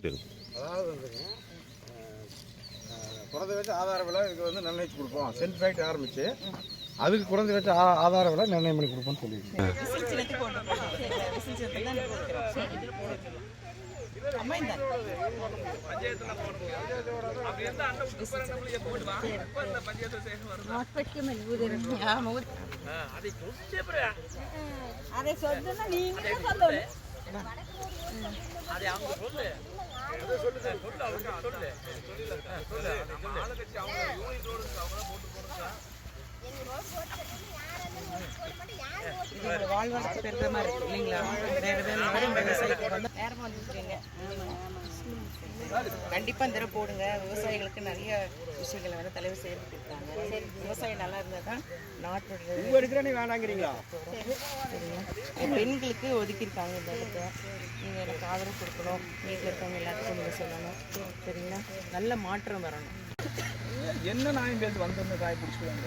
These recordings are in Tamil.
அதாவது வந்துங்க குறைந்தபட்ச ஆதார விலை இதுக்கு வந்து நிர்ணயிச்சு கொடுப்போம். சென்ட் ஃபேக்ட் ஆரம்பிச்சு அதுக்கு குறைந்தபட்ச ஆதார விலை நிர்ணயம் பண்ணி கொடுப்போம்னு சொல்லியிருக்கேன். வாழ்வாதாரத்தை பெருக்கிற மாதிரி இருக்கு இல்லைங்களா? வேறு நேரமாக வந்துருக்கீங்க. கண்டிப்பாக இந்த தடவை போடுங்க. விவசாயிகளுக்கு நிறைய விஷயங்களை வந்து தலைவர் செய்துட்டு இருக்காங்க. விவசாயம் நல்லா இருந்தால் தான் நாட்டோட வேணாங்கிறீங்களா? பெண்களுக்கு ஒதுக்கியிருக்காங்க இந்த இடத்த. நீங்கள் எனக்கு ஆதரவு கொடுக்கணும். வீட்டில் இருக்கவங்க எல்லாத்துக்கும் நீங்கள் சொல்லணும். சரிங்களா? நல்ல மாற்றம் வரணும். என்ன நாயம் பேசி வந்து காய பிடிச்சிடுவாங்க.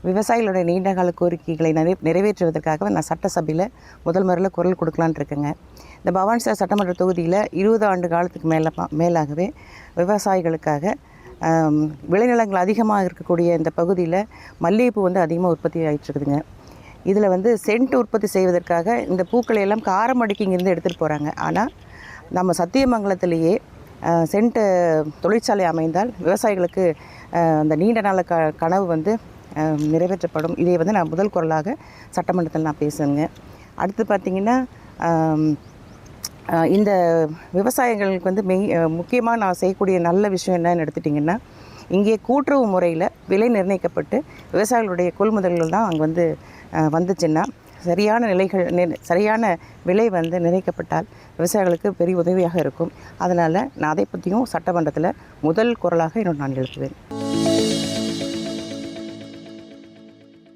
விவசாயிகளுடைய நீண்டகால கோரிக்கைகளை நிறைவேற்றுவதற்காக நான் சட்டசபையில் முதல் முறையில் குரல் கொடுக்கலான் இருக்கேங்க. இந்த பவானிசாகர் சட்டமன்ற தொகுதியில் 20 ஆண்டு காலத்துக்கு மேலாகவே விவசாயிகளுக்காக விளைநிலங்கள் அதிகமாக இருக்கக்கூடிய இந்த பகுதியில் மல்லிகைப்பூ வந்து அதிகமாக உற்பத்தி ஆகிட்டுருக்குதுங்க. இதில் வந்து சென்ட் உற்பத்தி செய்வதற்காக இந்த பூக்களை எல்லாம் காரமடைக்கு இங்கேருந்து எடுத்துகிட்டு போகிறாங்க. ஆனால் நம்ம சத்தியமங்கலத்திலேயே சென்ட் தொழிற்சாலை அமைந்தால் விவசாயிகளுக்கு அந்த நீண்ட நாள கனவு வந்து நிறைவேற்றப்படும். இதை வந்து நான் முதல் குரலாக சட்டமன்றத்தில் நான் பேசுவேங்க. அடுத்து பார்த்திங்கன்னா இந்த விவசாயிகளுக்கு வந்து முக்கியமாக நான் செய்யக்கூடிய நல்ல விஷயம் என்னன்னு எடுத்துட்டிங்கன்னா, இங்கே கூட்டுறவு முறையில் விலை நிர்ணயிக்கப்பட்டு விவசாயிகளுடைய கொள்முதல்கள் தான் அங்கே வந்து வந்துச்சுன்னா சரியான விலை வந்து நிர்ணயிக்கப்பட்டால் விவசாயிகளுக்கு பெரிய உதவியாக இருக்கும். அதனால் நான் அதை பற்றியும் சட்டமன்றத்தில் முதல் குரலாக நான் எழுப்புவேன்.